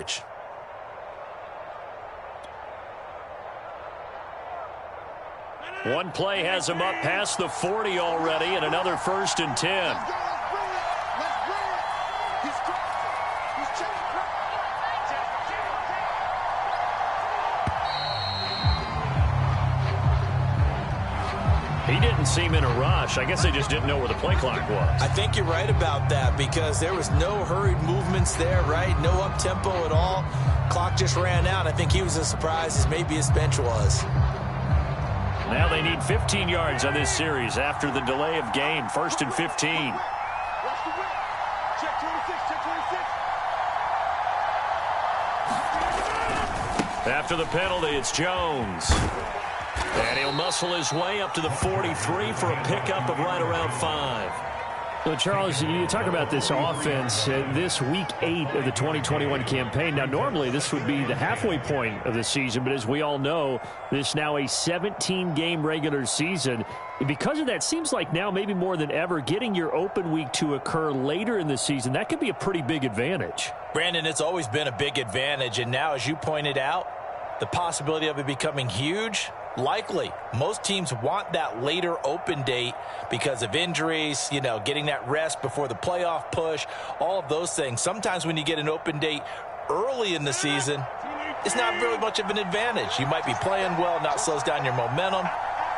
yardage. One play has him up past the 40 already, and another 1st and 10. He didn't seem in a rush. I guess they just didn't know where the play clock was. I think you're right about that because there was no hurried movements there, right? No up-tempo at all. Clock just ran out. I think he was as surprised as maybe his bench was. Now they need 15 yards on this series after the delay of game. 1st and 15. After the penalty, it's Jones. And he'll muscle his way up to the 43 for a pickup of right around 5. So, Charles, you talk about this offense, this week 8 of the 2021 campaign. Now, normally this would be the halfway point of the season, but as we all know, this is now a 17-game regular season. Because of that, seems like now maybe more than ever, getting your open week to occur later in the season, that could be a pretty big advantage. Brandon, it's always been a big advantage, and now, as you pointed out, the possibility of it becoming huge, likely. Most teams want that later open date because of injuries, you know, getting that rest before the playoff push, all of those things. Sometimes when you get an open date early in the season, it's not really much of an advantage. You might be playing well, not slows down your momentum.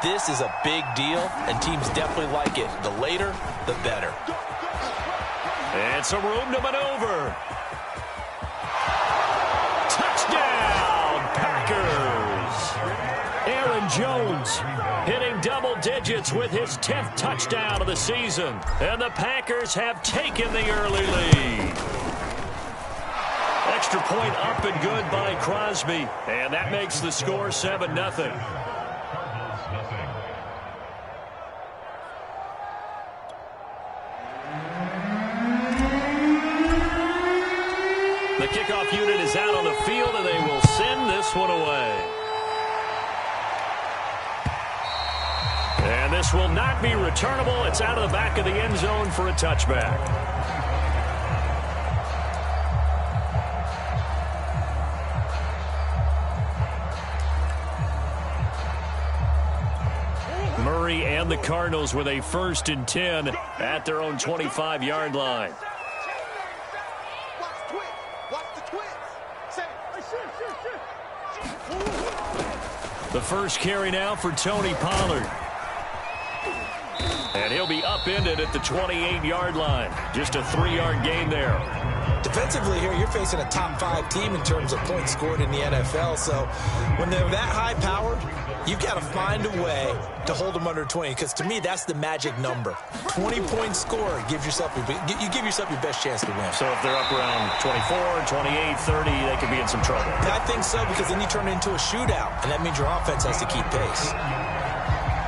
This is a big deal, and teams definitely like it. The later, the better. And some room to maneuver. Touchdown, Packers! Aaron Jones hitting double digits with his 10th touchdown of the season. And the Packers have taken the early lead. Extra point up and good by Crosby. And that makes the score 7-0. The kickoff unit is out on the field, and they will send this one away. And this will not be returnable. It's out of the back of the end zone for a touchback. Murray and the Cardinals with a 1st and 10 at their own 25-yard line. The first carry now for Tony Pollard. And he'll be upended at the 28-yard line. Just a 3-yard gain there. Defensively here, you're facing a top 5 team in terms of points scored in the NFL. So when they're that high-powered, you've got to find a way to hold them under 20. Because to me, that's the magic number. 20-point score gives yourself you give yourself your best chance to win. So if they're up around 24, 28, 30, they could be in some trouble. I think so, because then you turn it into a shootout, and that means your offense has to keep pace.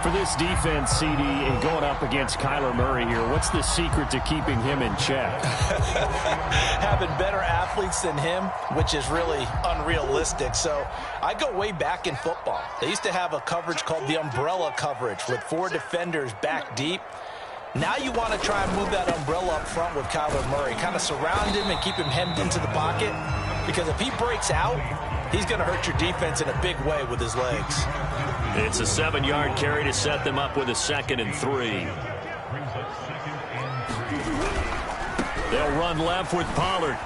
For this defense, CD, and going up against Kyler Murray here, what's the secret to keeping him in check? Having better athletes than him, which is really unrealistic. So I go way back in football. They used to have a coverage called the umbrella coverage with 4 defenders back deep. Now you want to try and move that umbrella up front with Kyler Murray. Kind of surround him and keep him hemmed into the pocket. Because if he breaks out, he's going to hurt your defense in a big way with his legs. It's a 7-yard carry to set them up with a 2nd and 3. They'll run left with Pollard.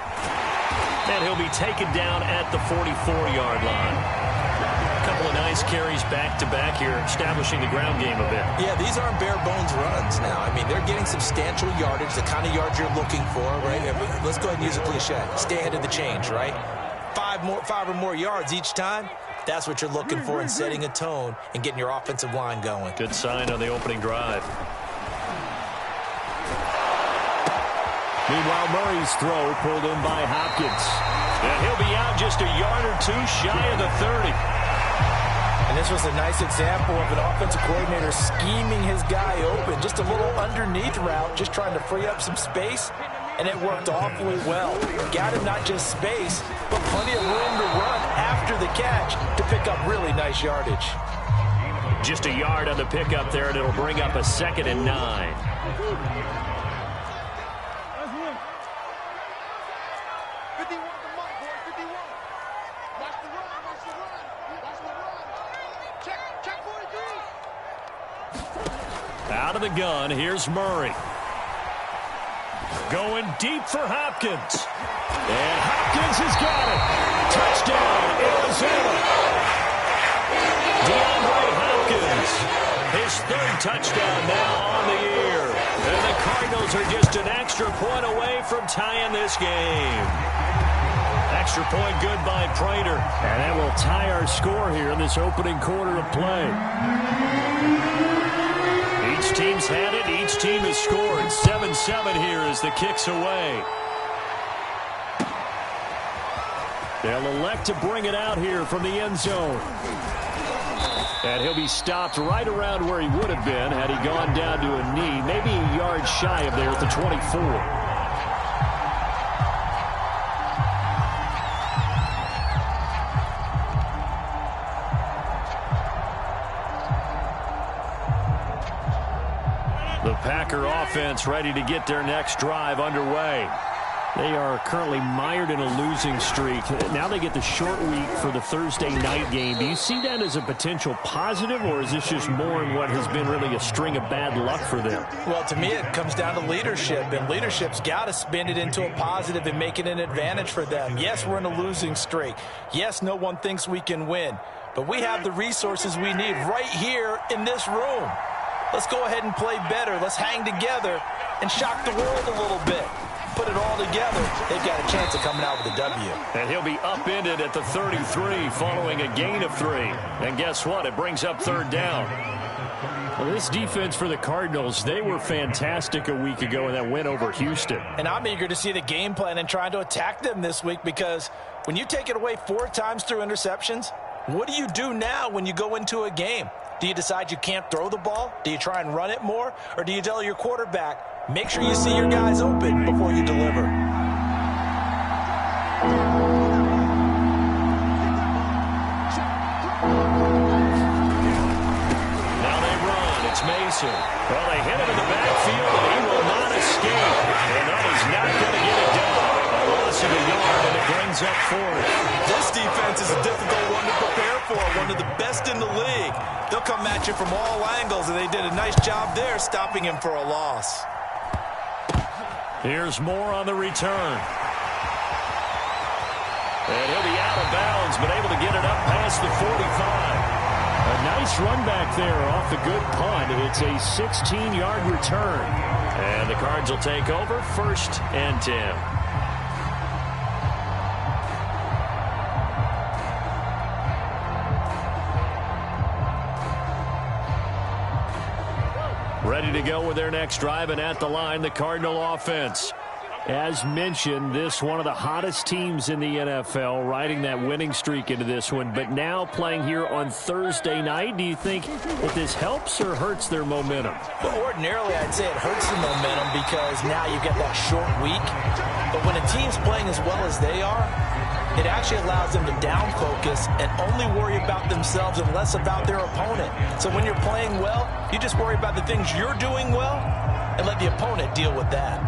And he'll be taken down at the 44-yard line. A couple of nice carries back-to-back here, establishing the ground game a bit. Yeah, these aren't bare-bones runs now. I mean, they're getting substantial yardage, the kind of yards you're looking for, right? Let's go ahead and use a cliche. Stay ahead of the change, right? 5 or more yards each time. That's what you're looking for in setting a tone and getting your offensive line going. Good sign on the opening drive. Meanwhile, Murray's throw pulled in by Hopkins. And he'll be out just a yard or 2 shy of the 30. And this was a nice example of an offensive coordinator scheming his guy open. Just a little underneath route, just trying to free up some space. And it worked awfully well. Got him not just space, but plenty of room to run after the catch to pick up really nice yardage. Just a yard on the pickup there, and it'll bring up a 2nd and 9. Out of the gun, here's Murray. Going deep for Hopkins. And Hopkins has got it. Touchdown, Arizona. DeAndre Hopkins. His third touchdown now on the year. And the Cardinals are just an extra point away from tying this game. Extra point good by Prater. And that will tie our score here in this opening quarter of play. Each team's had it. Each team has scored. 7-7 here as the kick's away. They'll elect to bring it out here from the end zone. And he'll be stopped right around where he would have been had he gone down to a knee, maybe a yard shy of there at the 24. The Packer offense ready to get their next drive underway. They are currently mired in a losing streak. Now they get the short week for the Thursday night game. Do you see that as a potential positive, or is this just more in what has been really a string of bad luck for them? Well, to me, it comes down to leadership, and leadership's got to spin it into a positive and make it an advantage for them. Yes, we're in a losing streak. Yes, no one thinks we can win, but we have the resources we need right here in this room. Let's go ahead and play better. Let's hang together and shock the world a little bit. Put it all together, they've got a chance of coming out with a W. And he'll be upended at the 33 following a gain of 3. And guess what? It brings up third down. Well, this defense for the Cardinals, they were fantastic a week ago in that win over Houston. And I'm eager to see the game plan and trying to attack them this week, because when you take it away 4 times through interceptions, what do you do now when you go into a game? Do you decide you can't throw the ball? Do you try and run it more? Or do you tell your quarterback, make sure you see your guys open before you deliver? Now they run. It's Mason. Well, they hit him in the backfield, and he will not escape. And that is not going to get it done. A loss of a yard, and it brings up 4th. This defense is a difficult one to prepare for, one of the best in the league. They'll come at you from all angles, and they did a nice job there stopping him for a loss. Here's Moore on the return. And he'll be out of bounds, but able to get it up past the 45. A nice run back there off the good punt. It's a 16-yard return. And the Cards will take over 1st and 10. Ready to go with their next drive, and at the line, the Cardinal offense. As mentioned, this one of the hottest teams in the NFL, riding that winning streak into this one, but now playing here on Thursday night. Do you think that this helps or hurts their momentum? Well, ordinarily, I'd say it hurts the momentum because now you get that short week. But when a team's playing as well as they are, it actually allows them to down focus and only worry about themselves and less about their opponent. So when you're playing well, you just worry about the things you're doing well and let the opponent deal with that.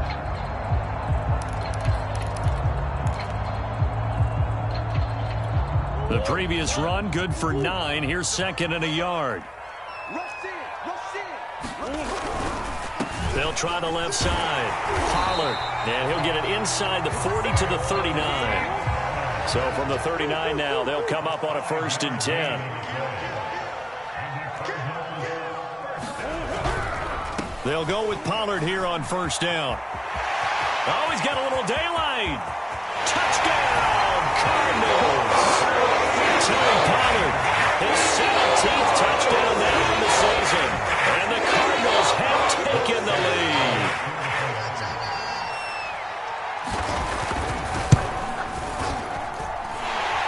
The previous run, good for 9. Here's 2nd and a yard. They'll try the left side. Pollard, and he'll get it inside the 40 to the 39. So from the 39 now, they'll come up on a 1st and 10. They'll go with Pollard here on 1st down. Oh, he's got a little daylight. Touchdown, Cardinals. Tony Pollard, his 17th touchdown now in the season. And the Cardinals have taken the lead.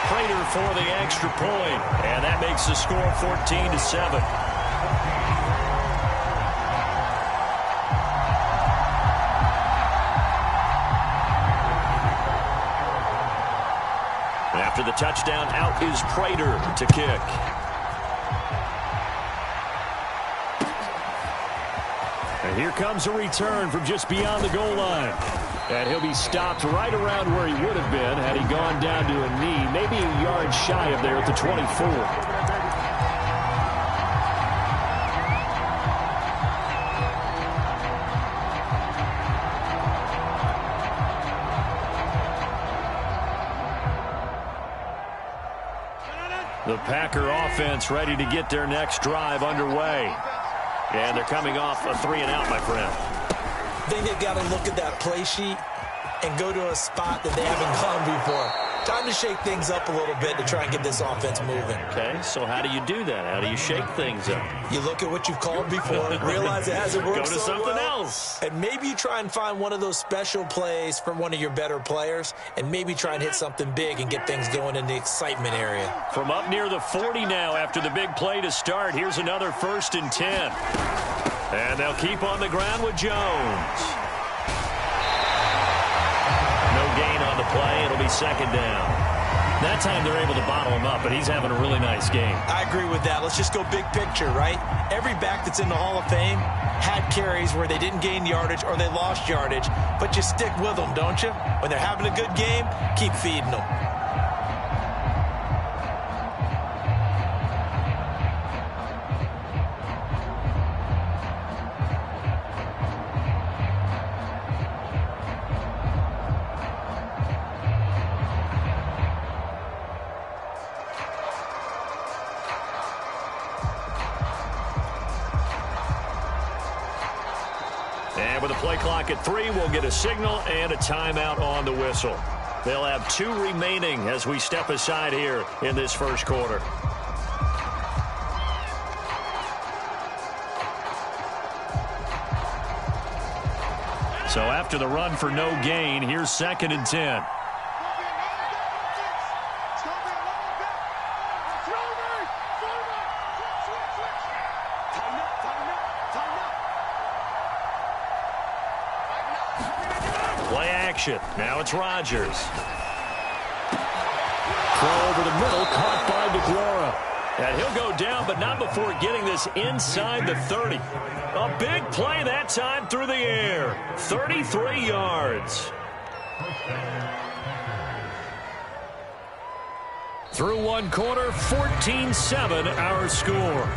Prater for the extra point. And that makes the score 14-7. After the touchdown, out is Prater to kick. And here comes a return from just beyond the goal line. And he'll be stopped right around where he would have been had he gone down to a knee, maybe a yard shy of there at the 24. The Packer offense ready to get their next drive underway. And they're coming off a 3-and-out, my friend. I think they've got to look at that play sheet and go to a spot that they haven't gone before. Time to shake things up a little bit to try and get this offense moving. Okay, so how do you do that? How do you shake things up? You look at what you've called before, realize it hasn't worked Go to so something well, else. and maybe you try and find one of those special plays from one of your better players, and maybe try and hit something big and get things going in the excitement area. From up near the 40 now after the big play to start, here's another 1st and 10. And they'll keep on the ground with Jones. No gain on the play. It'll be 2nd down. That time they're able to bottle him up, but he's having a really nice game. I agree with that. Let's just go big picture, right? Every back that's in the Hall of Fame had carries where they didn't gain yardage or they lost yardage, but you stick with them, don't you? When they're having a good game, keep feeding them. And with the play clock at 3, we'll get a signal and a timeout on the whistle. They'll have 2 remaining as we step aside here in this first quarter. So after the run for no gain, here's 2nd and 10. Now it's Rodgers. Throw over the middle, caught by DeGuara. And he'll go down, but not before getting this inside the 30. A big play that time through the air. 33 yards. Through 1 quarter, 14-7 our score.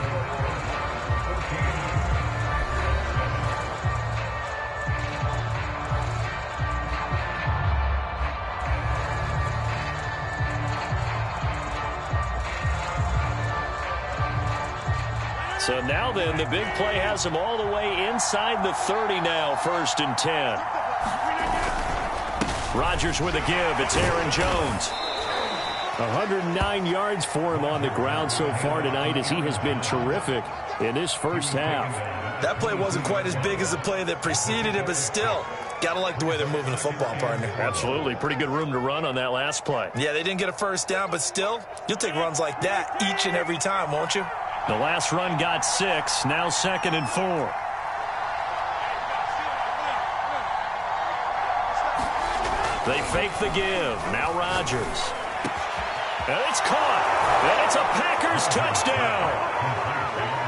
So now then, the big play has them all the way inside the 30 now, 1st and 10. Rodgers with a give. It's Aaron Jones. 109 yards for him on the ground so far tonight as he has been terrific in this first half. That play wasn't quite as big as the play that preceded it, but still, got to like the way they're moving the football, partner. Absolutely. Pretty good room to run on that last play. Yeah, they didn't get a first down, but still, you'll take runs like that each and every time, won't you? The last run got 6, now 2nd and 4. They fake the give. Now Rodgers. And it's caught. And it's a Packers touchdown.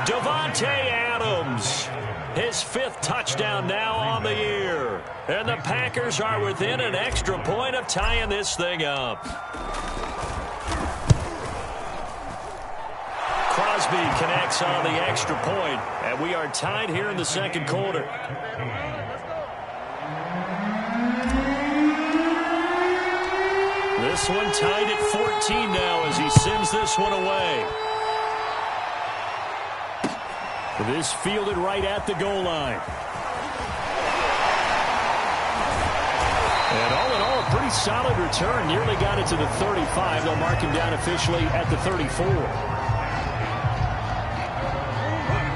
Davante Adams. His 5th touchdown now on the year. And the Packers are within an extra point of tying this thing up. Crosby connects on the extra point, and we are tied here in the 2nd quarter. This one tied at 14 now as he sends this one away. This fielded right at the goal line. And all in all, a pretty solid return. Nearly got it to the 35. They'll mark him down officially at the 34.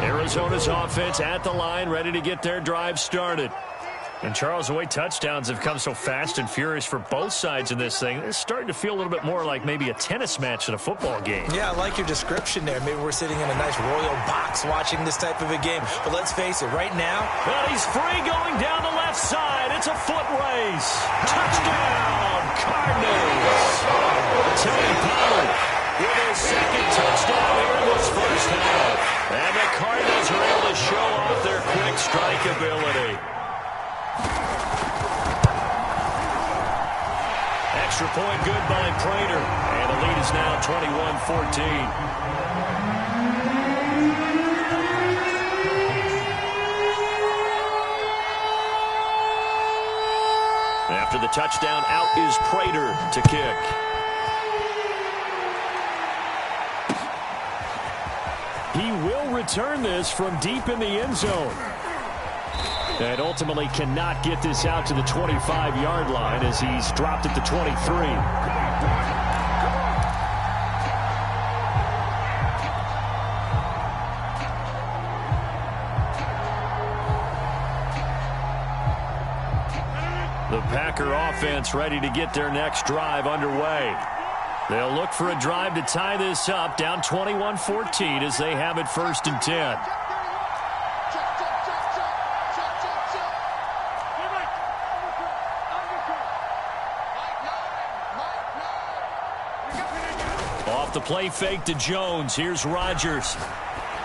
Arizona's offense at the line, ready to get their drive started. And, Charles, the way touchdowns have come so fast and furious for both sides in this thing, it's starting to feel a little bit more like maybe a tennis match in a football game. Yeah, I like your description there. Maybe we're sitting in a nice royal box watching this type of a game. But let's face it, right now, well, he's free going down the left side. It's a foot race. Touchdown, Cardinals. Tony Pollard with his 2nd touchdown here in this first half. And the Cardinals are able to show off their quick strike ability. Extra point good by Prater. And the lead is now 21-14. After the touchdown, out is Prater to kick. will return this from deep in the end zone. And ultimately cannot get this out to the 25-yard line as he's dropped at the 23. The Packer offense ready to get their next drive underway. They'll look for a drive to tie this up, down 21-14 as they have it 1st and 10. Off the play fake to Jones. Here's Rodgers.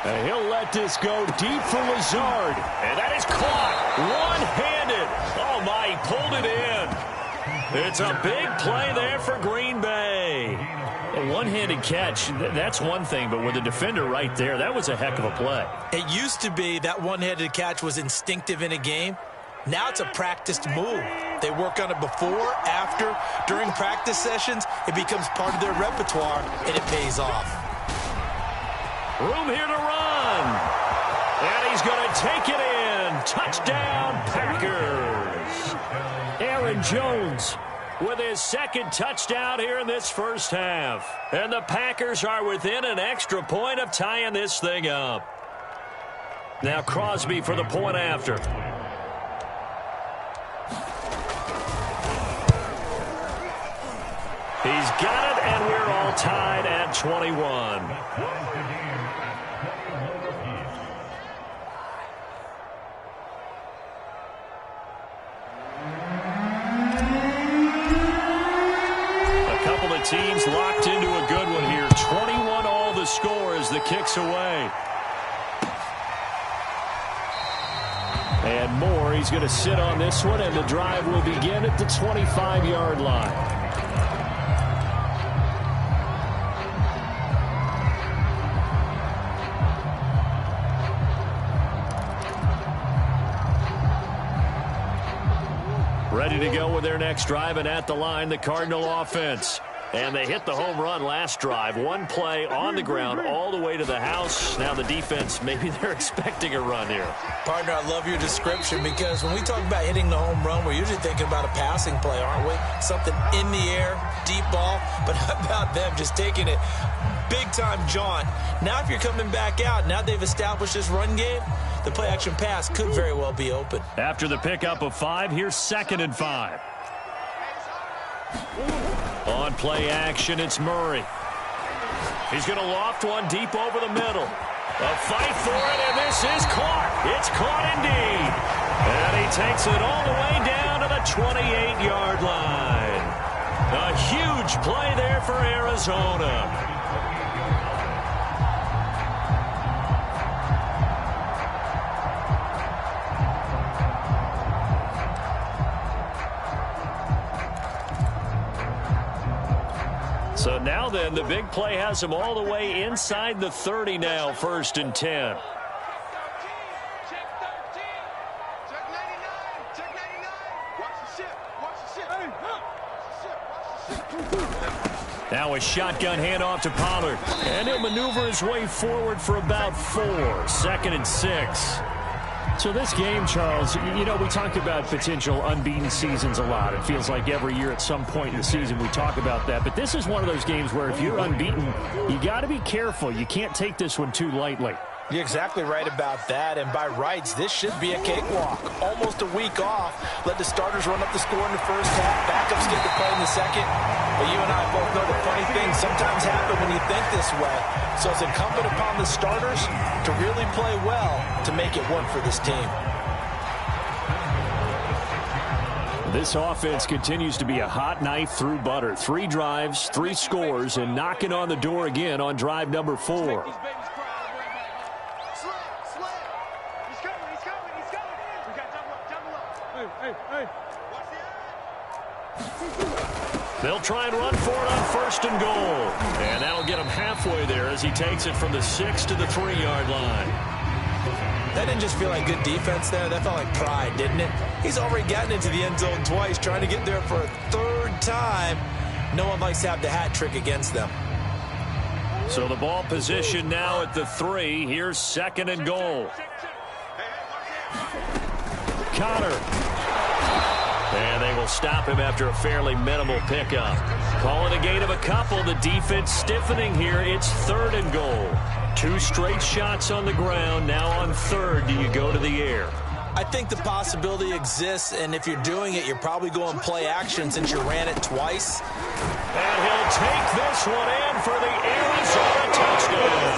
And he'll let this go deep for Lazard. And that is caught one-handed. Oh, my, he pulled it in. It's a big play there for Green Bay. A one-handed catch, that's one thing, but with a defender right there, that was a heck of a play. It used to be that one-handed catch was instinctive in a game. Now it's a practiced move. They work on it before, after, during practice sessions. It becomes part of their repertoire, and it pays off. Room here to run. And he's going to take it in. Touchdown, Packers. Aaron Jones with his second touchdown here in this first half. And the Packers are within an extra point of tying this thing up. Now Crosby for the point after. He's got it, and we're all tied at 21. Teams locked into a good one here. 21 all the score as the kick's away. And Moore, he's going to sit on this one, and the drive will begin at the 25-yard line. Ready to go with their next drive, and at the line, the Cardinal offense. And they hit the home run last drive. One play on the ground all the way to the house. Now the defense, maybe they're expecting a run here. Partner, I love your description because when we talk about hitting the home run, we're usually thinking about a passing play, aren't we? Something in the air, deep ball. But how about them just taking it big-time jaunt? Now if you're coming back out, now they've established this run game, the play-action pass could very well be open. After the pickup of 5, here's 2nd and 5. On play action, it's Murray. He's going to loft one deep over the middle. A fight for it, and this is caught. It's caught indeed. And he takes it all the way down to the 28-yard line. A huge play there for Arizona. So now then, the big play has him all the way inside the 30 now, 1st and 10. Now a shotgun handoff to Pollard. And he'll maneuver his way forward for about 4. 2nd and 6. So this game, Charles, you know, we talked about potential unbeaten seasons a lot. It feels like every year at some point in the season we talk about that. But this is one of those games where if you're unbeaten, you got to be careful. You can't take this one too lightly. You're exactly right about that, and by rights, this should be a cakewalk. Almost a week off. Let the starters run up the score in the first half. Backups get to play in the second. But you and I both know the funny things sometimes happen when you think this way. So it's incumbent upon the starters to really play well to make it work for this team. This offense continues to be a hot knife through butter. 3 drives, 3 scores, and knocking on the door again on drive number 4. They'll try and run for it on 1st and goal. And that'll get him halfway there as he takes it from the 6 to the 3-yard line. That didn't just feel like good defense there. That felt like pride, didn't it? He's already gotten into the end zone twice, trying to get there for a 3rd time. No one likes to have the hat trick against them. So the ball position now at the 3. Here's 2nd and goal. Connor. And they will stop him after a fairly minimal pickup. Call it a gain of a couple. The defense stiffening here. It's 3rd and goal. 2 straight shots on the ground. Now on 3rd, do you go to the air? I think the possibility exists, and if you're doing it, you're probably going play action since you ran it twice. And he'll take this one in for the Arizona touchdown.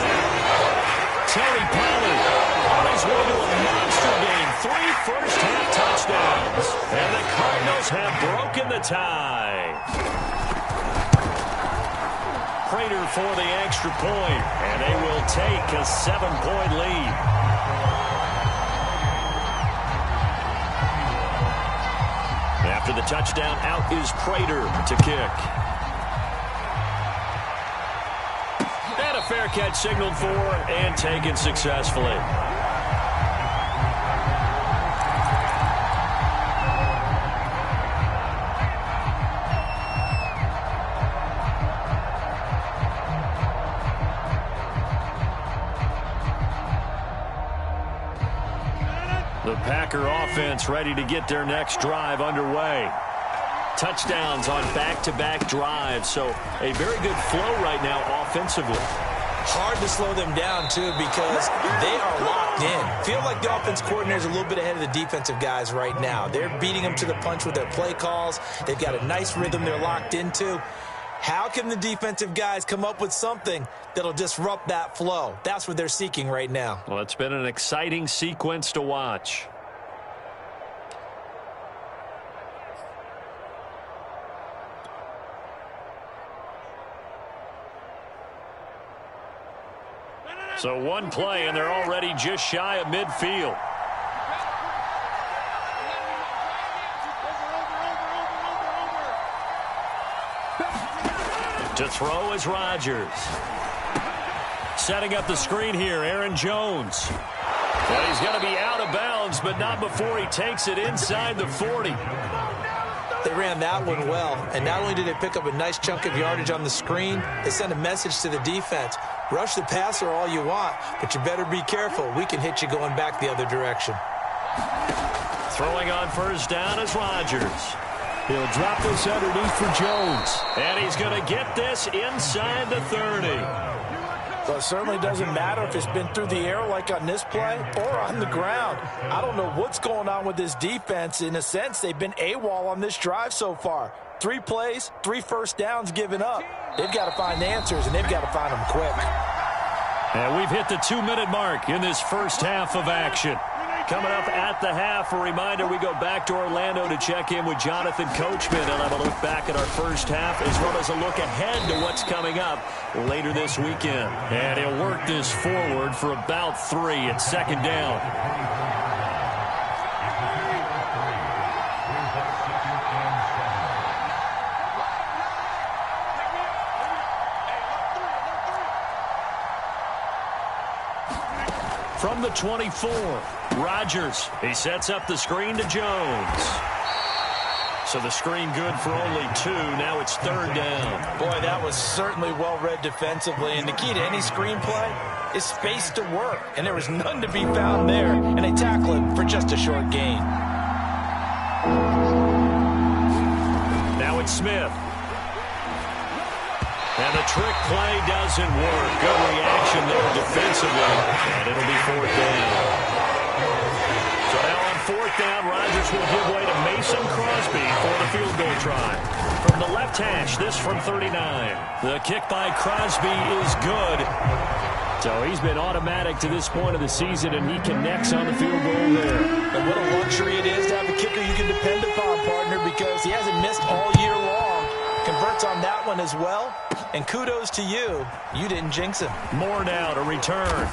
Tony Pollard on his way to a monster game. 3 first-half touchdowns. And the Cardinals have broken the tie. Prater for the extra point, and they will take a 7-point lead. After the touchdown, out is Prater to kick. And a fair catch signaled for and taken successfully. The Packer offense ready to get their next drive underway. Touchdowns on back-to-back drives, so a very good flow right now offensively. Hard to slow them down, too, because they are locked in. Feel like the offense coordinator is a little bit ahead of the defensive guys right now. They're beating them to the punch with their play calls. They've got a nice rhythm they're locked into. How can the defensive guys come up with something that'll disrupt that flow? That's what they're seeking right now. Well, it's been an exciting sequence to watch. So one play, and they're already just shy of midfield. To throw is Rodgers. Setting up the screen here, Aaron Jones. Well, he's going to be out of bounds, but not before he takes it inside the 40. They ran that one well, and not only did they pick up a nice chunk of yardage on the screen, they sent a message to the defense. Rush the passer all you want, but you better be careful. We can hit you going back the other direction. Throwing on first down is Rodgers. He'll drop this underneath for Jones. And he's going to get this inside the 30. Well, it certainly doesn't matter if it's been through the air like on this play or on the ground. I don't know what's going on with this defense. In a sense, they've been AWOL on this drive so far. 3 plays, 3 first downs given up. They've got to find answers, and they've got to find them quick. And we've hit the 2-minute mark in this first half of action. Coming up at the half, a reminder, we go back to Orlando to check in with Jonathan Coachman and have a look back at our first half as well as a look ahead to what's coming up later this weekend. And he'll work this forward for about 3 at 2nd down. From the 24, Rodgers. He sets up the screen to Jones. So the screen good for only 2. Now it's 3rd down. Boy, that was certainly well-read defensively. And the key to any screenplay is space to work. And there was none to be found there. And they tackle him for just a short gain. Now it's Smith. And the trick play doesn't work. Good reaction there defensively. And it'll be 4th down. So now on 4th down, Rodgers will give way to Mason Crosby for the field goal try. From the left hash, this from 39. The kick by Crosby is good. So he's been automatic to this point of the season, and he connects on the field goal there. And what a luxury it is to have a kicker you can depend upon, partner, because he hasn't missed all year long. Converts on that one as well. And kudos to you. You didn't jinx him. More now to return.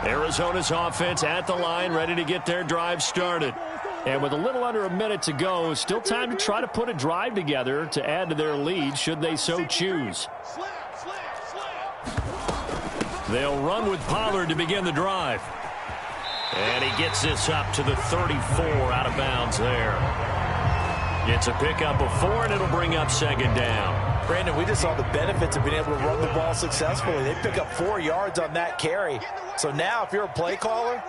Arizona's offense at the line, ready to get their drive started. And with a little under a minute to go, still time to try to put a drive together to add to their lead should they so choose. They'll run with Pollard to begin the drive. And he gets this up to the 34 out of bounds there. It's a pickup of 4, and it'll bring up second down. Brandon, we just saw the benefits of being able to run the ball successfully. They pick up 4 yards on that carry. So now if you're a play caller,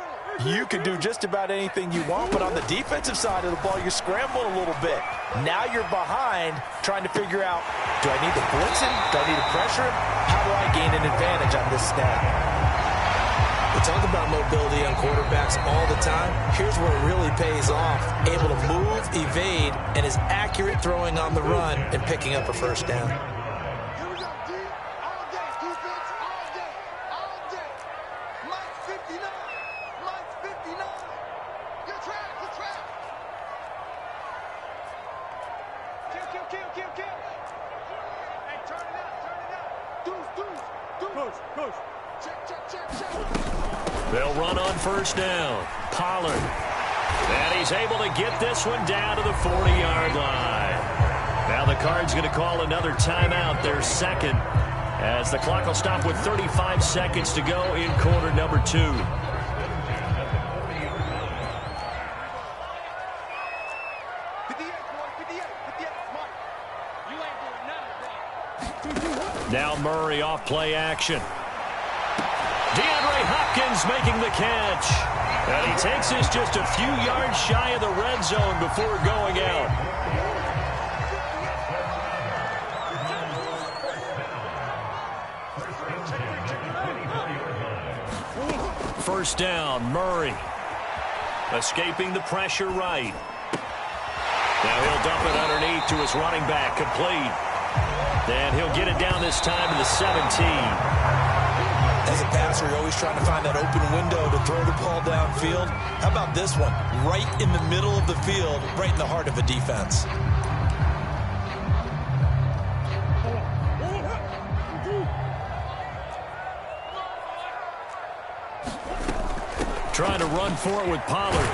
you can do just about anything you want. But on the defensive side of the ball, you're scrambling a little bit. Now you're behind trying to figure out, do I need to blitz him? Do I need to pressure him? How do I gain an advantage on this snap? We talk about mobility on quarterbacks all the time. Here's where it really pays off. Able to move, evade, and is accurate throwing on the run and picking up a first down. Here we go, D. All day. Defense, all day. All day. Mike 59. Mike 59. Get track. Kill. Hey, turn it up. Deuce. Push. Check. They'll run on first down. Pollard. And he's able to get this one down to the 40-yard line. Now the Cards going to call another timeout, their second, as the clock will stop with 35 seconds to go in quarter number 2. Now Murray off play action. DeAndre Hopkins making the catch. And he takes this just a few yards shy of the red zone before going out. First down, Murray. Escaping the pressure right. Now he'll dump it underneath to his running back, complete. And he'll get it down this time to the 17. As a passer, you're always trying to find that open window to throw the ball downfield. How about this one? Right in the middle of the field, right in the heart of a defense. Trying to run for it with Pollard.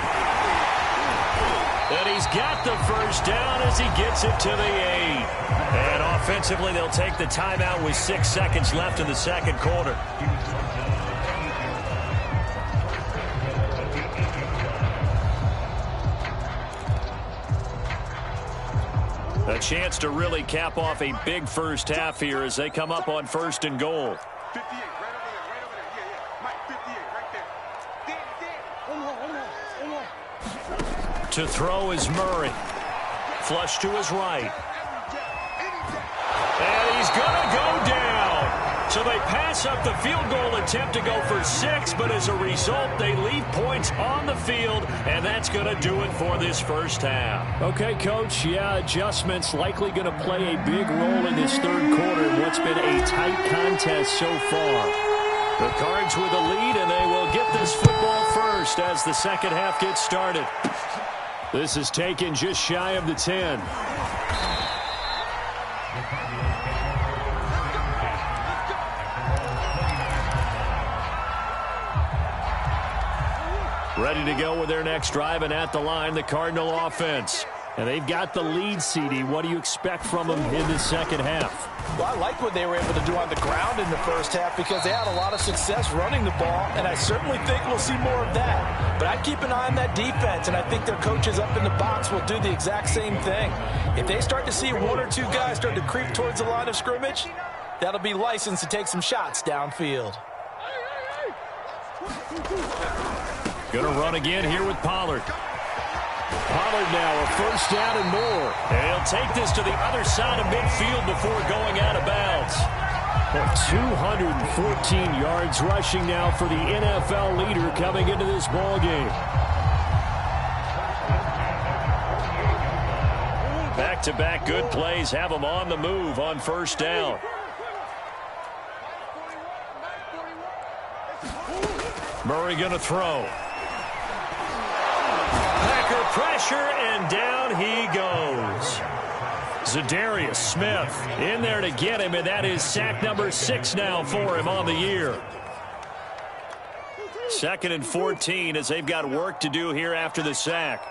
And he's got the first down as he gets it to the 8. And offensively, they'll take the timeout with 6 seconds left in the second quarter. A chance to really cap off a big first half here as they come up on first and goal. 58, right over there. Yeah. Mike 58, right there. To throw is Murray. Flush to his right. And he's going to go down. So they pass up the field goal attempt to go for 6, but as a result, they leave points on the field, and that's going to do it for this first half. Okay, Coach, adjustments likely going to play a big role in this third quarter in what's been a tight contest so far. The Cards with the lead, and they will get this football first as the second half gets started. This is taken just shy of the 10. Ready to go with their next drive, and at the line, the Cardinal offense. And they've got the lead, CD. What do you expect from them in the second half? Well, I like what they were able to do on the ground in the first half because they had a lot of success running the ball, and I certainly think we'll see more of that. But I'd keep an eye on that defense, and I think their coaches up in the box will do the exact same thing. If they start to see 1 or 2 guys start to creep towards the line of scrimmage, that'll be licensed to take some shots downfield. Going to run again here with Pollard. Pollard now a first down and more. And he'll take this to the other side of midfield before going out of bounds. 214 yards rushing now for the NFL leader coming into this ball game. Back-to-back good plays have them on the move on first down. Murray going to throw. Packer pressure, and down he goes. Za'Darius Smith in there to get him, and that is sack number 6 now for him on the year. 2nd and 14 as they've got work to do here after the sack.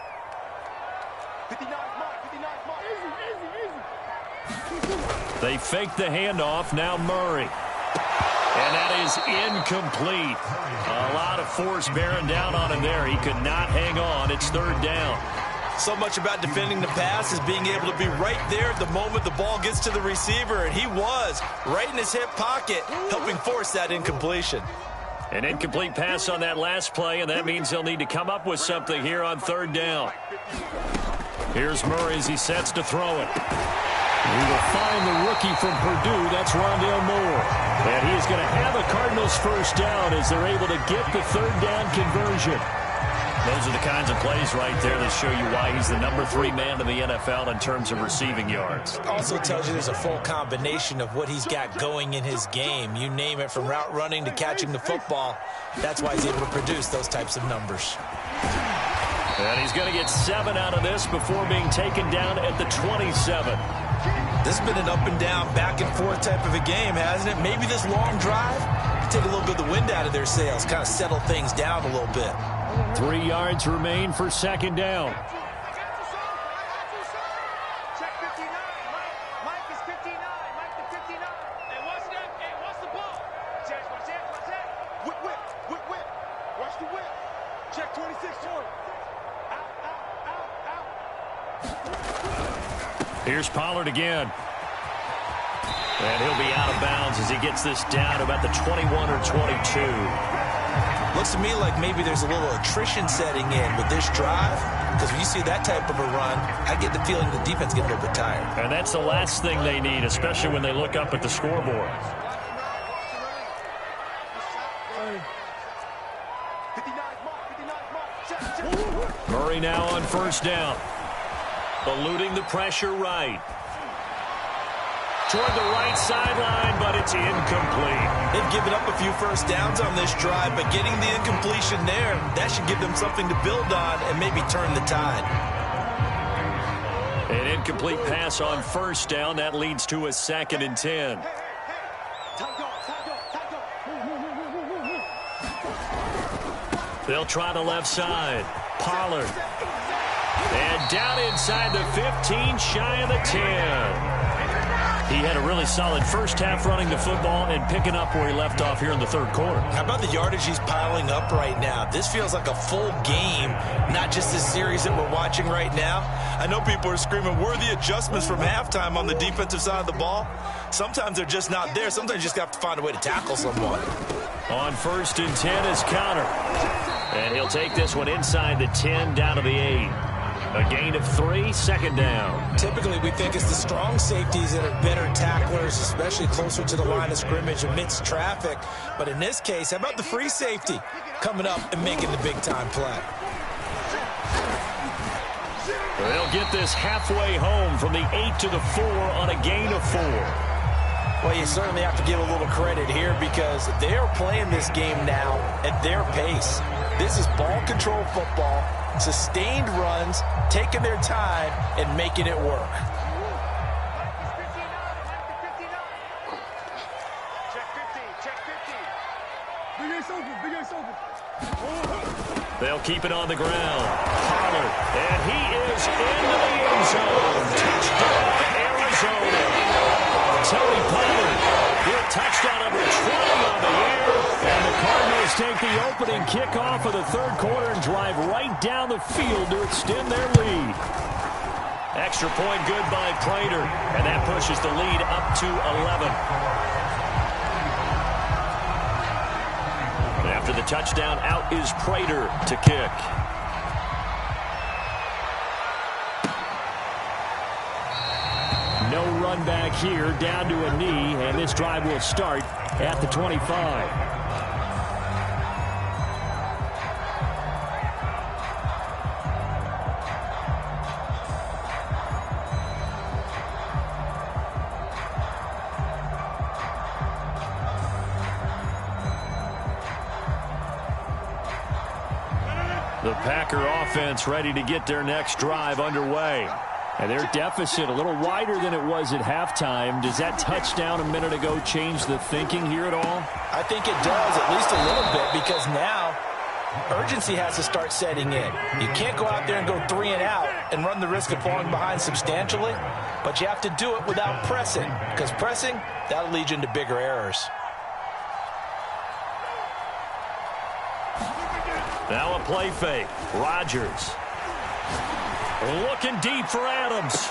They fake the handoff, now Murray. And that is incomplete. A lot of force bearing down on him there. He could not hang on. It's third down. So much about defending the pass is being able to be right there at the moment the ball gets to the receiver, and he was right in his hip pocket, helping force that incompletion. An incomplete pass on that last play, and that means they'll need to come up with something here on third down. Here's Murray as he sets to throw it. We will find the rookie from Purdue. That's Rondale Moore. And he is going to have a Cardinals first down as they're able to get the third down conversion. Those are the kinds of plays right there that show you why he's the #3 man in the NFL in terms of receiving yards. Also tells you there's a full combination of what he's got going in his game. You name it, from route running to catching the football. That's why he's able to produce those types of numbers. And he's going to get 7 out of this before being taken down at the 27. This has been an up-and-down, back-and-forth type of a game, hasn't it? Maybe this long drive take a little bit of the wind out of their sails, kind of settle things down a little bit. 3 yards remain for second down. Check 59. Mike is 59. Mike the 59. Hey, what's that? Hey, what's the ball? Check, watch that. Whip. Watch the whip. Check 26. Out. Here's Pollard again. And he'll be out of bounds as he gets this down to about the 21 or 22. Looks to me like maybe there's a little attrition setting in with this drive, because when you see that type of a run, I get the feeling the defense gets a little bit tired. And that's the last thing they need, especially when they look up at the scoreboard. 59. Murray now on first down. Eluding the pressure right. Toward the right sideline, but it's incomplete. They've given up a few first downs on this drive, but getting the incompletion there, that should give them something to build on and maybe turn the tide. An incomplete pass on first down. That leads to a 2nd and 10. They'll try the left side. Pollard. And down inside the 15, shy of the 10. He had a really solid first half running the football and picking up where he left off here in the third quarter. How about the yardage he's piling up right now? This feels like a full game, not just this series that we're watching right now. I know people are screaming, worthy adjustments from halftime on the defensive side of the ball. Sometimes they're just not there. Sometimes you just have to find a way to tackle someone. On 1st and 10 is Conner. And he'll take this one inside the 10 down to the 8. A gain of 3, second down. Typically, we think it's the strong safeties that are better tacklers, especially closer to the line of scrimmage amidst traffic. But in this case, how about the free safety coming up and making the big-time play? They'll get this halfway home from the 8 to the 4 on a gain of 4. Well, you certainly have to give a little credit here because they're playing this game now at their pace. This is ball control football, sustained runs, taking their time, and making it work. They'll keep it on the ground. Pollard, and he is into the end zone. Touchdown, Arizona. Tony Pollard, here touchdown number 20 on the year. And the Cardinals take the opening kickoff of the third quarter and drive right down the field to extend their lead. Extra point good by Prater, and that pushes the lead up to 11. After the touchdown, out is Prater to kick. No run back here, down to a knee, and this drive will start at the 25. The Packer offense ready to get their next drive underway. And their deficit a little wider than it was at halftime. Does that touchdown a minute ago change the thinking here at all? I think it does, at least a little bit, because now urgency has to start setting in. You can't go out there and go 3 and out and run the risk of falling behind substantially, but you have to do it without pressing, because pressing, that'll lead you into bigger errors. Now a play fake. Rodgers. Looking deep for Adams.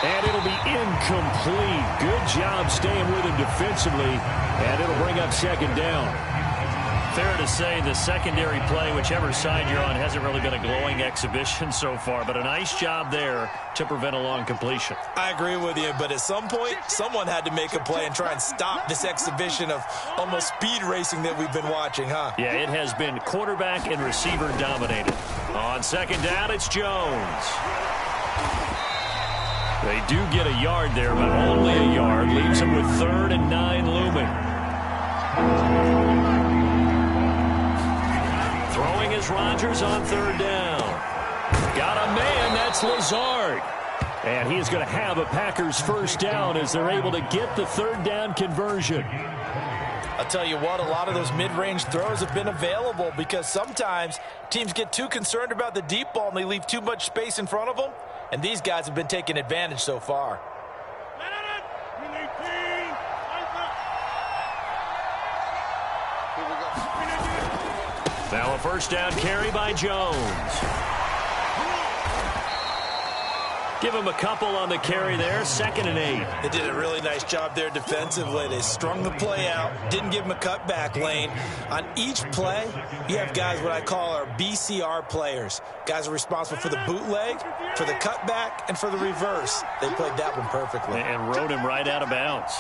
And it'll be incomplete. Good job staying with him defensively. And it'll bring up second down. Fair to say the secondary play, whichever side you're on, hasn't really been a glowing exhibition so far. But a nice job there to prevent a long completion. I agree with you, but at some point, someone had to make a play and try and stop this exhibition of almost speed racing that we've been watching, huh? Yeah, it has been quarterback and receiver dominated. On second down, it's Jones. They do get a yard there, but only a yard. Leaves them with 3rd and 9 looming. Throwing is Rodgers on 3rd down. Got a man, that's Lazard. And he is going to have a Packers first down as they're able to get the 3rd down conversion. I'll tell you what, a lot of those mid-range throws have been available because sometimes teams get too concerned about the deep ball and they leave too much space in front of them. And these guys have been taking advantage so far. Now a first down carry by Jones. Give him a couple on the carry there. 2nd and 8. They did a really nice job there defensively. They strung the play out, didn't give him a cutback lane. On each play, you have guys what I call our BCR players. Guys are responsible for the bootleg, for the cutback, and for the reverse. They played that one perfectly. And rode him right out of bounds.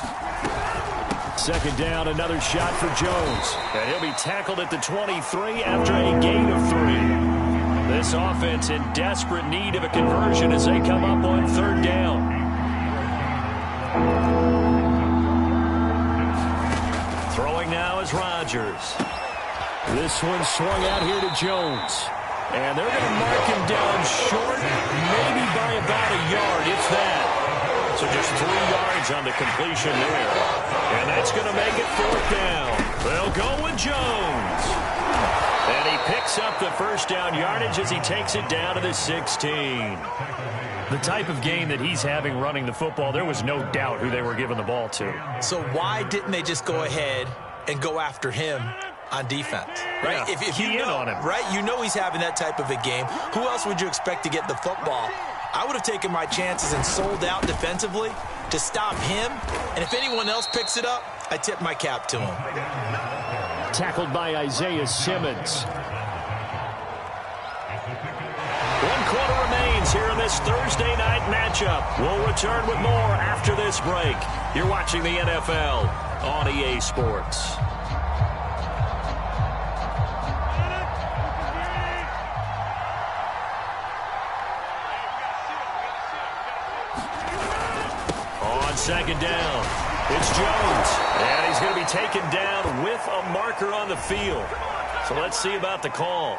2nd down, another shot for Jones. And he'll be tackled at the 23 after a gain of 3. This offense in desperate need of a conversion as they come up on 3rd down. Throwing now is Rodgers. This one swung out here to Jones. And they're going to mark him down short, maybe by about a yard, if that. So just 3 yards on the completion there. And that's going to make it 4th down. They'll go with Jones. And he picks up the first down yardage as he takes it down to the 16. The type of game that he's having running the football, there was no doubt who they were giving the ball to. So why didn't they just go ahead and go after him on defense? Right? Yeah, if you know, on him. right? You know he's having that type of a game. Who else would you expect to get the football? I would have taken my chances and sold out defensively to stop him. And if anyone else picks it up, I tip my cap to him. Tackled by Isaiah Simmons. 1 quarter remains here in this Thursday night matchup. We'll return with more after this break. You're watching the NFL on EA Sports. On 2nd down, it's Jones. And he's going to be taken down with a marker on the field. So let's see about the call.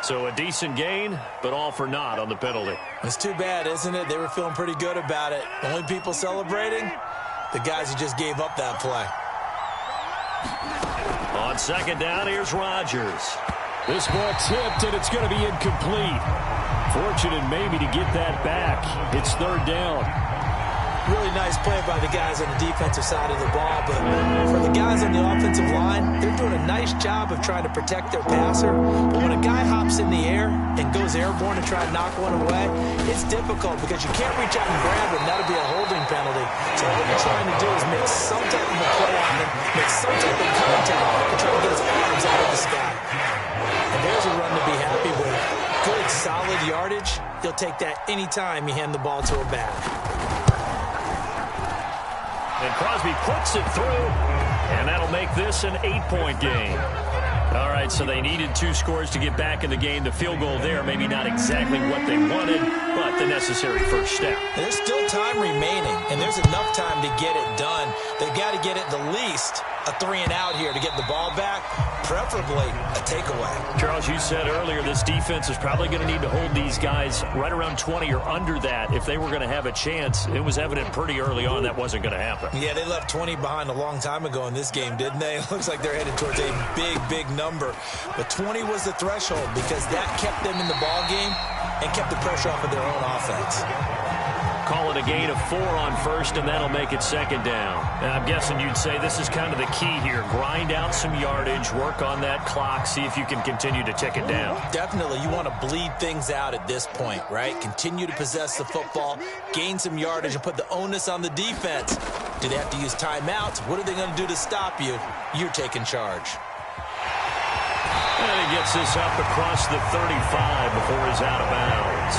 So a decent gain, but all for naught on the penalty. It's too bad, isn't it? They were feeling pretty good about it. Only people celebrating, the guys who just gave up that play. On 2nd down, here's Rodgers. This ball tipped, and it's going to be incomplete. Fortunate maybe to get that back. It's 3rd down. Really nice play by the guys on the defensive side of the ball, but for the guys on the offensive line, they're doing a nice job of trying to protect their passer. But when a guy hops in the air and goes airborne and try to knock one away, it's difficult because you can't reach out and grab him. That'll be a holding penalty. So all you're trying to do is make some type of a play on him, make some type of contact and try to get his arms out of the sky. And there's a run to be happy with. Good, solid yardage. He'll take that anytime you hand the ball to a back. And Crosby puts it through, and that'll make this an 8-point game. All right, so they needed 2 scores to get back in the game. The field goal there, maybe not exactly what they wanted, but the necessary first step. There's still time remaining, and there's enough time to get it done. They've got to get it the least a 3-and-out here to get the ball back, preferably a takeaway. Charles, you said earlier this defense is probably going to need to hold these guys right around 20 or under that if they were going to have a chance. It was evident pretty early on that wasn't going to happen. Yeah, they left 20 behind a long time ago in this game, didn't they? It looks like they're headed towards a big, big number. But 20 was the threshold because that kept them in the ball game and kept the pressure off of their own offense. Call it a gain of 4 on first, and that'll make it second down. And I'm guessing you'd say this is kind of the key here. Grind out some yardage, work on that clock, see if you can continue to tick it down. Definitely, you want to bleed things out at this point, right? Continue to possess the football, gain some yardage, and put the onus on the defense. Do they have to use timeouts? What are they going to do to stop you? You're taking charge. And he gets this up across the 35 before he's out of bounds.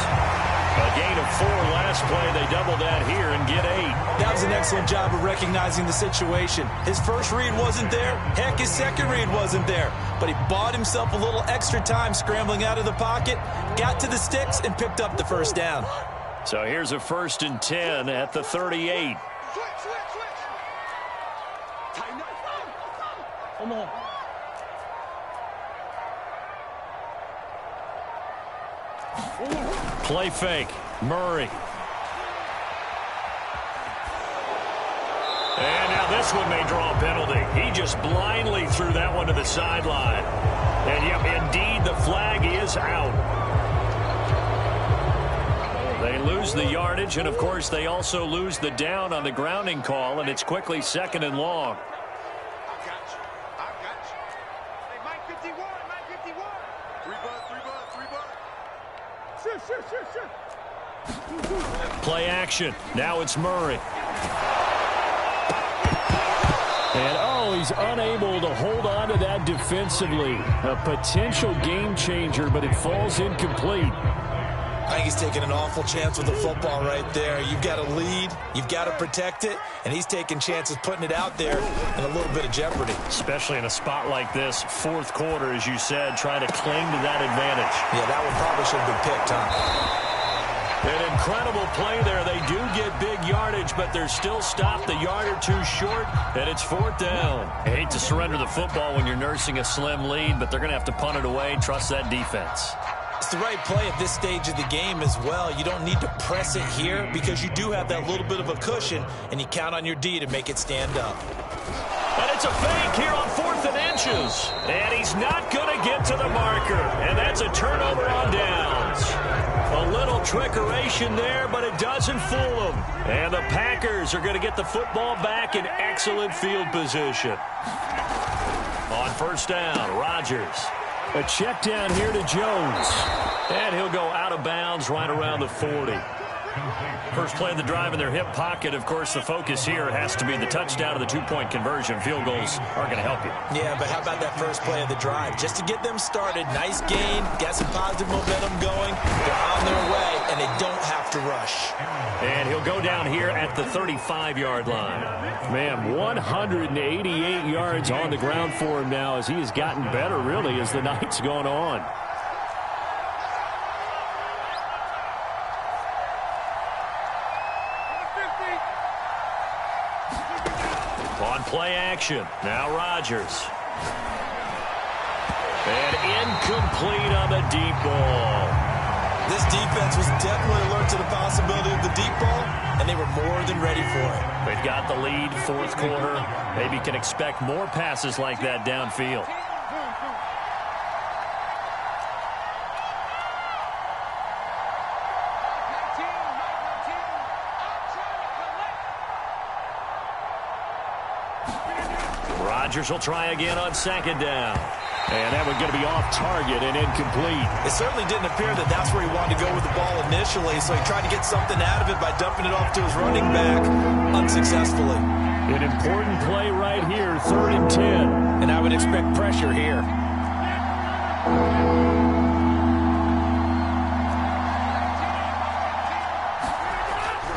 A gain of 4 last play. They double that here and get 8. That was an excellent job of recognizing the situation. His first read wasn't there. Heck, his second read wasn't there. But he bought himself a little extra time scrambling out of the pocket, got to the sticks, and picked up the first down. So here's a 1st and 10 at the 38. Switch. Tighten up. Come on. Play fake. Murray. And now this one may draw a penalty. He just blindly threw that one to the sideline. And yep, indeed, the flag is out. They lose the yardage, and of course, they also lose the down on the grounding call, and it's quickly 2nd and long. I got you. Hey, Mike 51. 3 bud. Shoot. Play action. Now it's Murray. And, he's unable to hold on to that defensively. A potential game changer, but it falls incomplete. I think he's taking an awful chance with the football right there. You've got to lead, you've got to protect it, and he's taking chances putting it out there in a little bit of jeopardy. Especially in a spot like this, 4th quarter, as you said, trying to cling to that advantage. Yeah, that one probably should have been picked, huh? An incredible play there. They do get big yardage, but they're still stopped a yard or 2 short, and it's 4th down. I hate to surrender the football when you're nursing a slim lead, but they're going to have to punt it away and trust that defense. It's the right play at this stage of the game as well. You don't need to press it here because you do have that little bit of a cushion, and you count on your D to make it stand up. And it's a fake here on 4th and inches. And he's not going to get to the marker. And that's a turnover on downs. A little trickeration there, but it doesn't fool them. And the Packers are going to get the football back in excellent field position. On 1st down, Rodgers. A check down here to Jones. And he'll go out of bounds right around the 40. First play of the drive in their hip pocket. Of course, the focus here has to be the touchdown of the 2-point conversion. Field goals aren't going to help you. Yeah, but how about that first play of the drive? Just to get them started, nice gain, got some positive momentum going. They're on their way, and they don't have to rush. And he'll go down here at the 35-yard line. Man, 188 yards on the ground for him now as he has gotten better, really, as the night's gone on. On play action, now Rodgers. And incomplete on the deep ball. This defense was definitely alert to the possibility of the deep ball, and they were more than ready for it. They've got the lead, 4th quarter. Maybe can expect more passes like that downfield. Rodgers will try again on 2nd down. And that one's going to be off target and incomplete. It certainly didn't appear that that's where he wanted to go with the ball initially, so he tried to get something out of it by dumping it off to his running back unsuccessfully. An important play right here, 3rd and 10. And I would expect pressure here.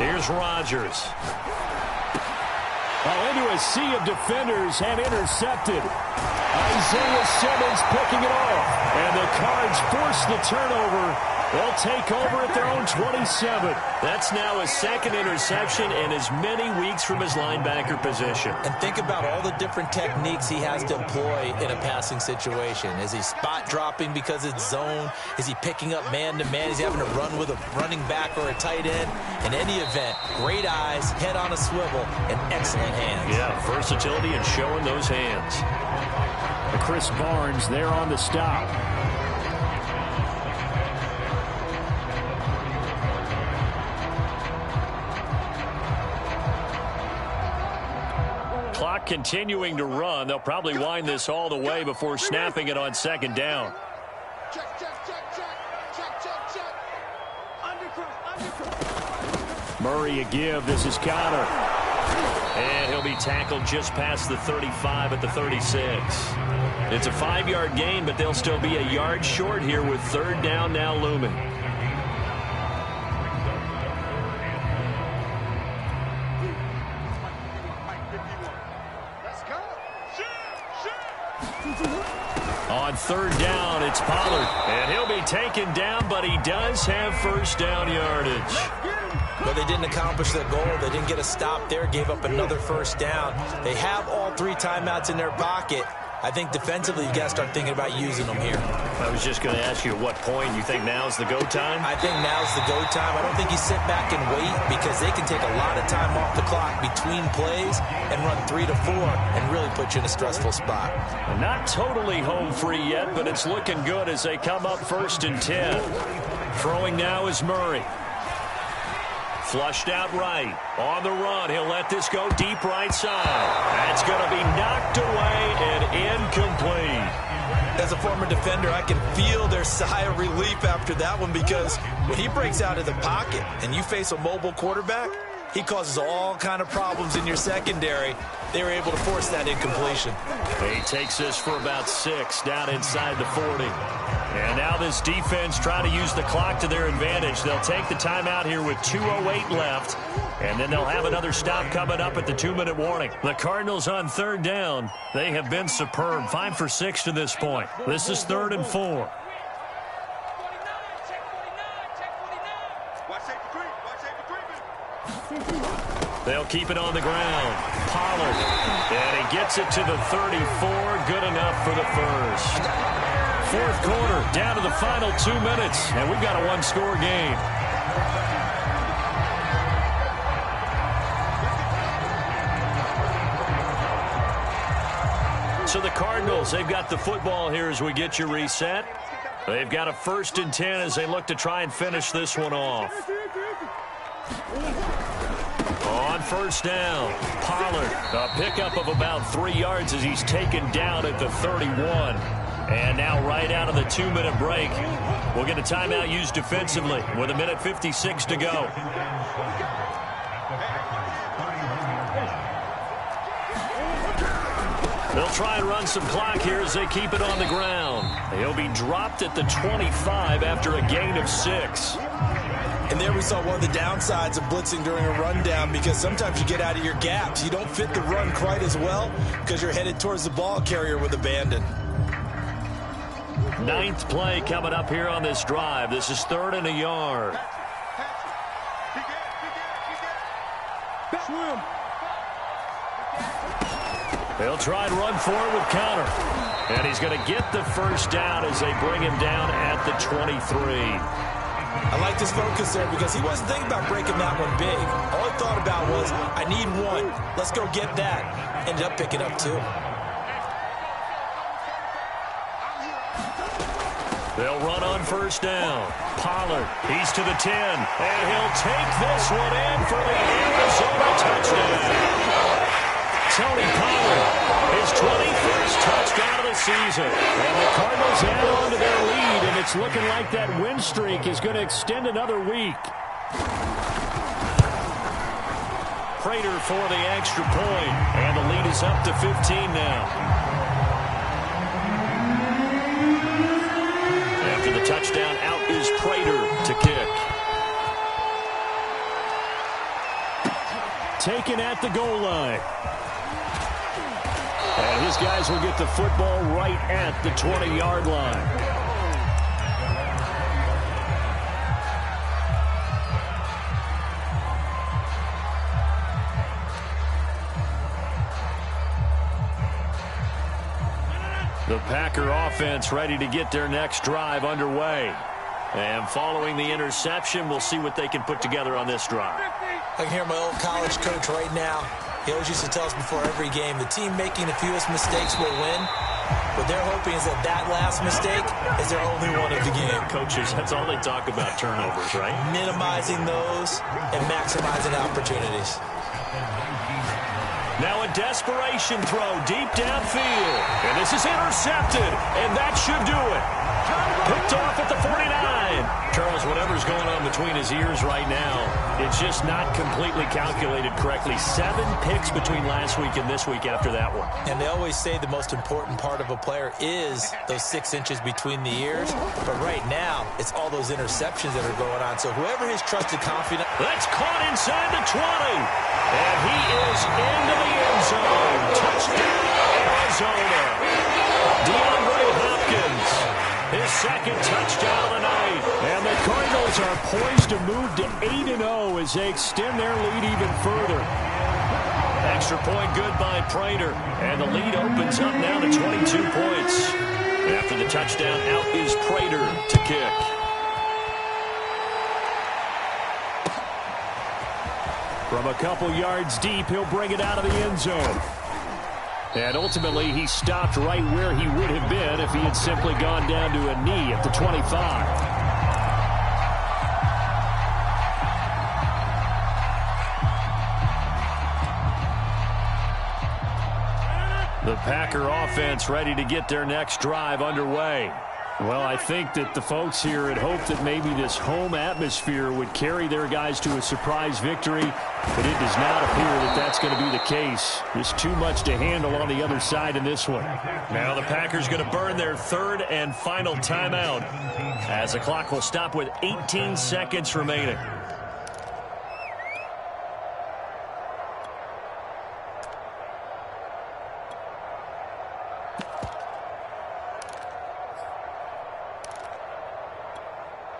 Here's Rodgers. Into a sea of defenders and intercepted. Isaiah Simmons picking it off. And the Cards force the turnover. They'll take over at their own 27. That's now his 2nd interception and as many weeks from his linebacker position. And think about all the different techniques he has to employ in a passing situation. Is he spot dropping because it's zone? Is he picking up man-to-man? Is he having to run with a running back or a tight end? In any event, great eyes, head on a swivel, and excellent hands. Yeah, versatility and showing those hands. Chris Barnes there on the stop. continuing to run. They'll probably wind this all the way before snapping it on second down. Murray a give. This is Connor. And he'll be tackled just past the 35 at the 36. It's a 5-yard gain, but they'll still be a yard short here with third down now looming. On third down, it's Pollard. And he'll be taken down, but he does have first down yardage. But they didn't accomplish their goal. They didn't get a stop there, gave up another first down. They have all 3 timeouts in their pocket. I think defensively you've got to start thinking about using them here. I was just going to ask you at what point you think now's the go time? I think now's the go time. I don't think you sit back and wait because they can take a lot of time off the clock between plays and run 3 to 4 and really put you in a stressful spot. Not totally home free yet, but it's looking good as they come up 1st and 10. Throwing now is Murray. Flushed out right. On the run. He'll let this go deep right side. That's going to be knocked away and incomplete. As a former defender, I can feel their sigh of relief after that one because when he breaks out of the pocket and you face a mobile quarterback, he causes all kind of problems in your secondary. They were able to force that incompletion. He takes this for about 6 down inside the 40. And now this defense trying to use the clock to their advantage. They'll take the timeout here with 2:08 left. And then they'll have another stop coming up at the 2-minute warning. The Cardinals on third down. They have been superb. 5 for 6 to this point. This is 3rd and 4. They'll keep it on the ground. Pollard. And he gets it to the 34. Good enough for the first. 4th quarter, down to the final 2 minutes. And we've got a 1-score game. So the Cardinals, they've got the football here as we get you reset. They've got a 1st and 10 as they look to try and finish this one off. On first down, Pollard, a pickup of about 3 yards as he's taken down at the 31. And now right out of the 2-minute break, we'll get a timeout used defensively with 1:56 to go. They'll try and run some clock here as they keep it on the ground. He'll be dropped at the 25 after a gain of 6. And there we saw one of the downsides of blitzing during a rundown because sometimes you get out of your gaps. You don't fit the run quite as well because you're headed towards the ball carrier with abandon. 9th play coming up here on this drive. This is 3rd and a yard. They'll try and run for it with Connor. And he's going to get the first down as they bring him down at the 23. I like this focus there because he wasn't thinking about breaking that one big. All he thought about was, I need 1. Let's go get that. Ended up picking up 2. They'll run on first down. Pollard, he's to the 10. And he'll take this one in for the Arizona touchdown. Tony Pollard, his 21st touchdown of the season. And the Cardinals add on to their lead, and it's looking like that win streak is going to extend another week. Prater for the extra point, and the lead is up to 15 now. After the touchdown, out is Prater to kick. Taken at the goal line. And his guys will get the football right at the 20-yard line. The Packer offense ready to get their next drive underway. And following the interception, we'll see what they can put together on this drive. I can hear my old college coach right now. He always used to tell us before every game, the team making the fewest mistakes will win. What they're hoping is that that last mistake is their only one of the game. Coaches, that's all they talk about, turnovers, right? Minimizing those and maximizing opportunities. Now a desperation throw deep downfield. And this is intercepted, and that should do it. Picked off at the 49. Charles, whatever's going on between his ears right now, it's just not completely calculated correctly. 7 picks between last week and this week after that one. And they always say the most important part of a player is those 6 inches between the ears. But right now, it's all those interceptions that are going on. So whoever his trusted confidant... That's caught inside the 20. And he is into the end zone. Touchdown, Arizona. DeAndre Hopkins, his second touchdown of the night. And the Cardinals are poised to move to 8-0 as they extend their lead even further. Extra point good by Prater. And the lead opens up now to 22 points. After the touchdown, out is Prater to kick. From a couple yards deep, he'll bring it out of the end zone. And ultimately, he stopped right where he would have been if he had simply gone down to a knee at the 25. The Packer offense ready to get their next drive underway. Well, I think that the folks here had hoped that maybe this home atmosphere would carry their guys to a surprise victory, but it does not appear that that's going to be the case. There's too much to handle on the other side in this one. Now the Packers going to burn their third and final timeout as the clock will stop with 18 seconds remaining.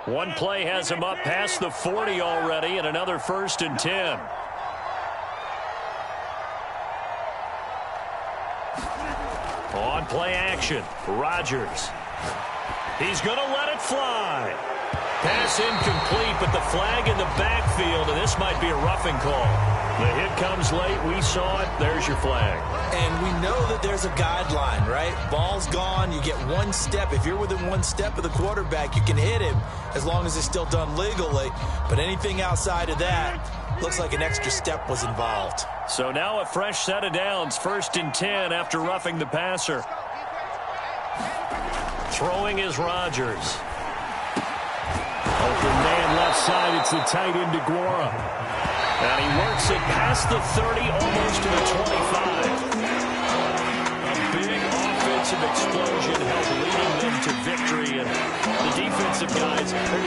One play has him up past the 40 already, and another 1st and 10. On play action, Rodgers. He's going to let it fly. Pass incomplete, but the flag in the backfield, and this might be a roughing call. The hit comes late. We saw it. There's your flag. And we know that there's a guideline, right? Ball's gone. You get 1 step. If you're within 1 step of the quarterback, you can hit him as long as it's still done legally. But anything outside of that looks like an extra step was involved. So now a fresh set of downs. 1st and 10 after roughing the passer. Throwing is Rodgers. Open man left side. It's the tight end DeGuara. And he works it past the 30, almost to the 25. A big offensive explosion helped leading them to victory. And the defensive guys, they're